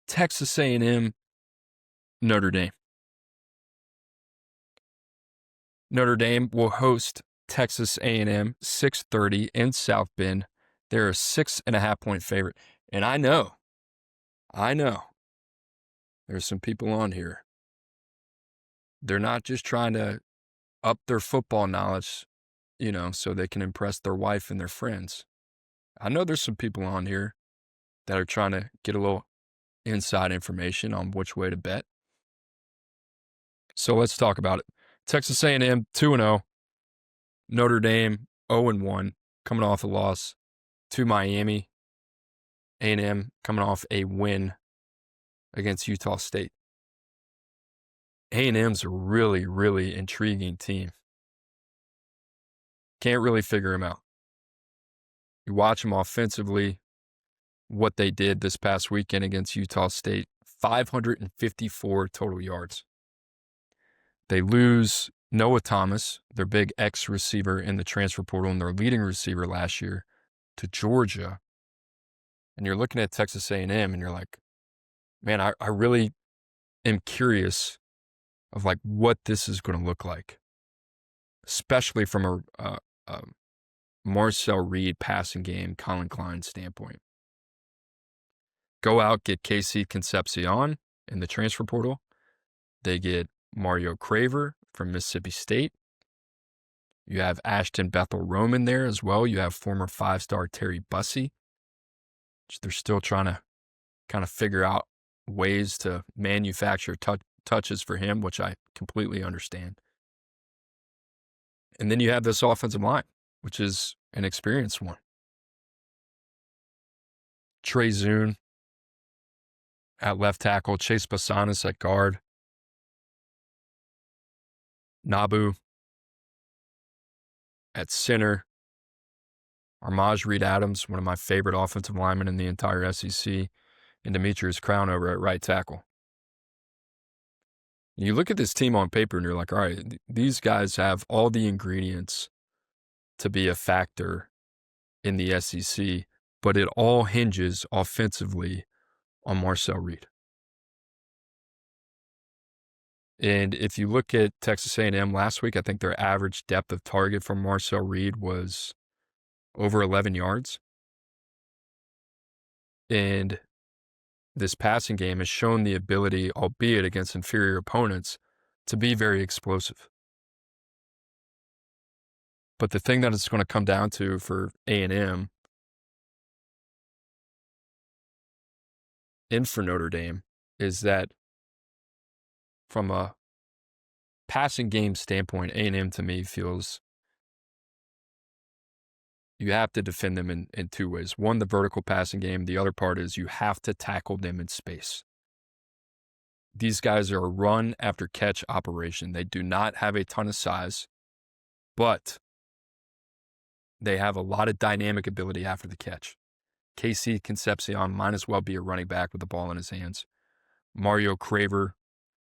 Texas A&M Notre Dame. Notre Dame will host Texas A&M 6:30 in South Bend. They're a 6.5-point favorite. And I know, there's some people on here. They're not just trying to up their football knowledge, so they can impress their wife and their friends. I know there's some people on here that are trying to get a little inside information on which way to bet. So let's talk about it. Texas A&M 2-0, Notre Dame 0-1, coming off a loss to Miami. A&M coming off a win against Utah State. A&M's a really, really intriguing team. Can't really figure them out. You watch them offensively, what they did this past weekend against Utah State, 554 total yards. They lose Noah Thomas, their big X receiver in the transfer portal and their leading receiver last year, to Georgia. And you're looking at Texas A&M and you're like, man, I really am curious of like what this is going to look like, especially from a Marcel Reed passing game, Colin Klein standpoint. Go out, get Casey Concepcion in the transfer portal. They get Mario Craver from Mississippi State. You have Ashton Bethel-Roman there as well. You have former 5-star Terry Bussey. They're still trying to kind of figure out ways to manufacture touches for him, which I completely understand. And then you have this offensive line, which is an experienced one. Trey Zune at left tackle, Chase Basanis at guard, Nabu at center, Armaj Reed-Adams, one of my favorite offensive linemen in the entire SEC, and Demetrius Crownover at right tackle. You look at this team on paper and you're like, all right, these guys have all the ingredients to be a factor in the SEC, but it all hinges offensively on Marcel Reed. And if you look at Texas A&M last week, I think their average depth of target from Marcel Reed was over 11 yards. And this passing game has shown the ability, albeit against inferior opponents, to be very explosive. But the thing that it's going to come down to for A&M and for Notre Dame is that from a passing game standpoint, A&M to me feels you have to defend them in two ways. One, the vertical passing game. The other part is you have to tackle them in space. These guys are a run after catch operation. They do not have a ton of size, but they have a lot of dynamic ability after the catch. Casey Concepcion might as well be a running back with the ball in his hands. Mario Craver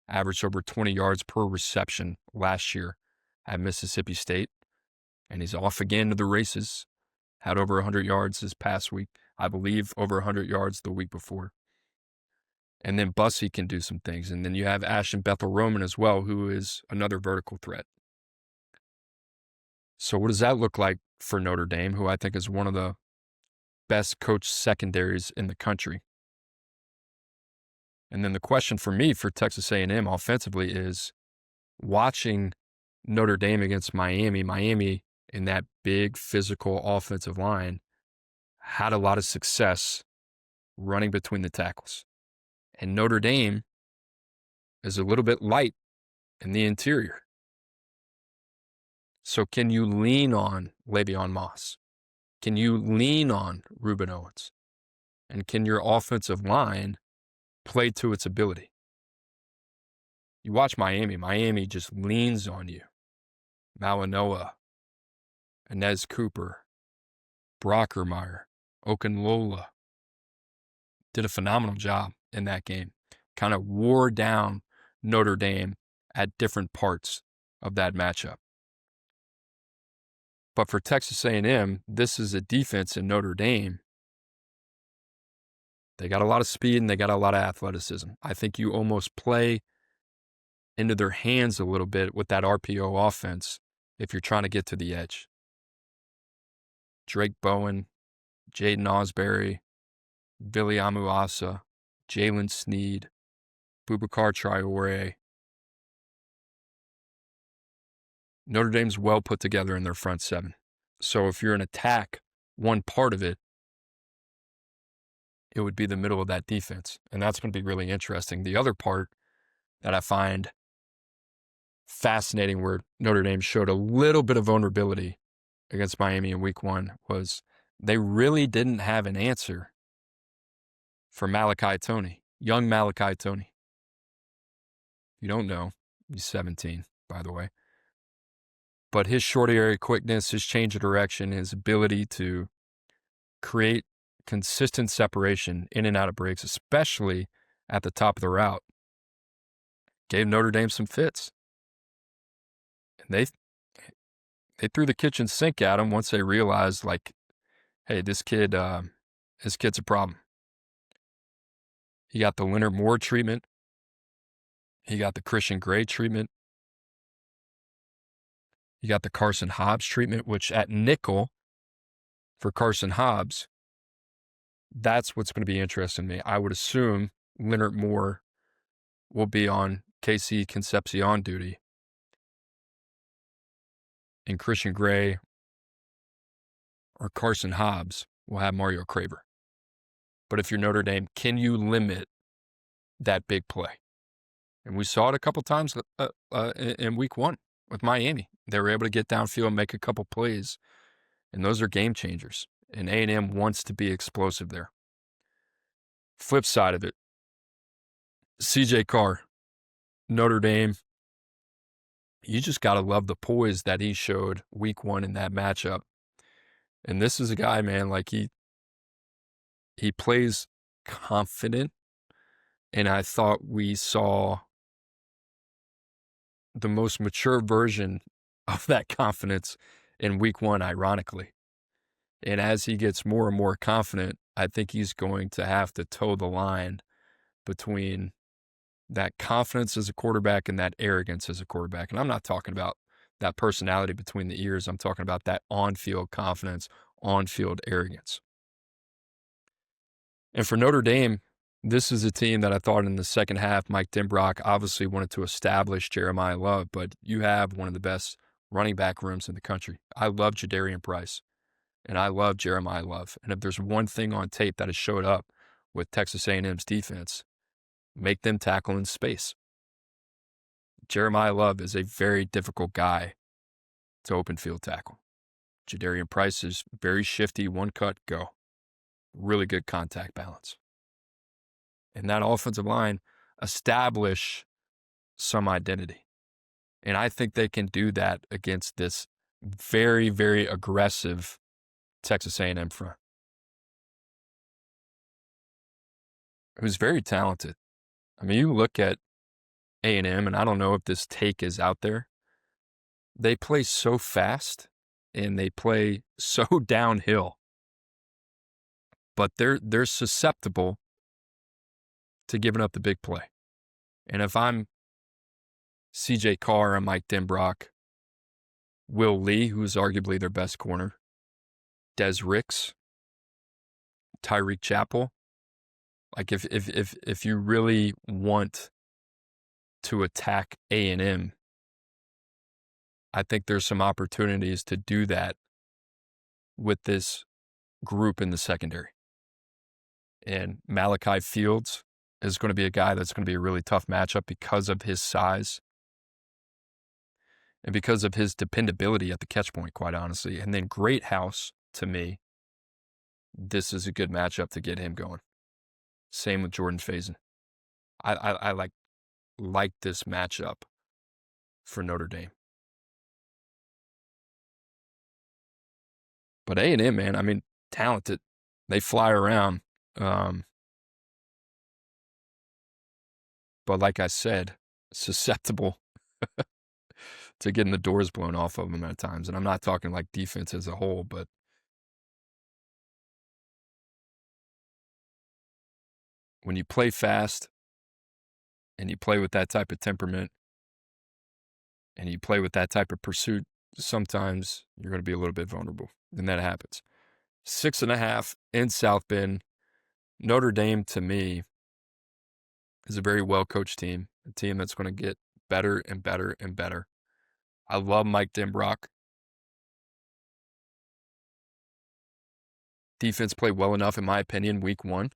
averaged over 20 yards per reception last year at Mississippi State, and he's off again to the races. Had over 100 yards this past week. I believe over 100 yards the week before. And then Bussey can do some things. And then you have Ashton Bethel-Roman as well, who is another vertical threat. So what does that look like for Notre Dame, who I think is one of the best coached secondaries in the country? And then the question for me for Texas A&M offensively is watching Notre Dame against Miami in that big physical offensive line had a lot of success running between the tackles. And Notre Dame is a little bit light in the interior. So can you lean on Le'Veon Moss? Can you lean on Reuben Owens? And can your offensive line play to its ability? You watch Miami just leans on you. Malinois, Inez Cooper, Brockermeyer, Okunlola did a phenomenal job in that game. Kind of wore down Notre Dame at different parts of that matchup. But for Texas A&M, this is a defense in Notre Dame They got a lot of speed and they got a lot of athleticism. I think you almost play into their hands a little bit with that RPO offense if you're trying to get to the edge. Drake Bowen, Jaden Osbury, Billy Amuasa, Jalen Sneed, Boubacar Traore. Notre Dame's well put together in their front seven. So if you're an attack, one part of it, it would be the middle of that defense. And that's going to be really interesting. The other part that I find fascinating where Notre Dame showed a little bit of vulnerability against Miami in week 1 was they really didn't have an answer for Malachi Toney, young Malachi Toney. You don't know, he's 17, by the way. But his short area quickness, his change of direction, his ability to create consistent separation in and out of breaks, especially at the top of the route, gave Notre Dame some fits. And they threw the kitchen sink at him once they realized, like, hey, this kid's a problem. He got the Leonard Moore treatment. He got the Christian Gray treatment. You got the Carson Hobbs treatment, which at nickel for Carson Hobbs, that's what's going to be interesting to me. I would assume Leonard Moore will be on KC Concepcion duty. And Christian Gray or Carson Hobbs will have Mario Craver. But if you're Notre Dame, can you limit that big play? And we saw it a couple times in week 1 with Miami. They were able to get downfield and make a couple plays, and those are game changers. And A&M wants to be explosive there. Flip side of it, CJ Carr, Notre Dame, you just got to love the poise that he showed week 1 in that matchup. And this is a guy, man, like he plays confident, and I thought we saw the most mature version of that confidence in week 1, ironically. And as he gets more and more confident, I think he's going to have to toe the line between that confidence as a quarterback and that arrogance as a quarterback. And I'm not talking about that personality between the ears. I'm talking about that on-field confidence, on-field arrogance. And for Notre Dame, this is a team that I thought in the second half, Mike Denbrock obviously wanted to establish Jeremiah Love, but you have one of the best running back rooms in the country. I love Jadarian Price, and I love Jeremiah Love. And if there's one thing on tape that has showed up with Texas A&M's defense, make them tackle in space. Jeremiah Love is a very difficult guy to open field tackle. Jadarian Price is very shifty, one cut, go. Really good contact balance. And that offensive line establish some identity. And I think they can do that against this very, very aggressive Texas A&M front, who's very talented. I mean, you look at A&M, and I don't know if this take is out there. They play so fast, and they play so downhill. But they're susceptible to giving up the big play. And if I'm CJ Carr and Mike Denbrock, Will Lee, who's arguably their best corner, Des Ricks, Tyreek Chappell, like if you really want to attack A&M, I think there's some opportunities to do that with this group in the secondary. And Malachi Fields is going to be a guy that's going to be a really tough matchup because of his size and because of his dependability at the catch point, quite honestly. And then Greathouse, to me, this is a good matchup to get him going. Same with Jordan Faison. I like this matchup for Notre Dame. But A&M, man, I mean, talented. They fly around. But like I said, susceptible to getting the doors blown off of them at times. And I'm not talking like defense as a whole, but when you play fast and you play with that type of temperament and you play with that type of pursuit, sometimes you're going to be a little bit vulnerable. And that happens. 6.5 in South Bend. Notre Dame, to me, is a very well-coached team, a team that's going to get better and better and better. I love Mike Denbrock. Defense played well enough, in my opinion, week 1.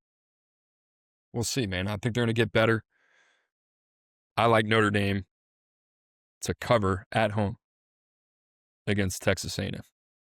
We'll see, man. I think they're going to get better. I like Notre Dame to cover at home against Texas A&M.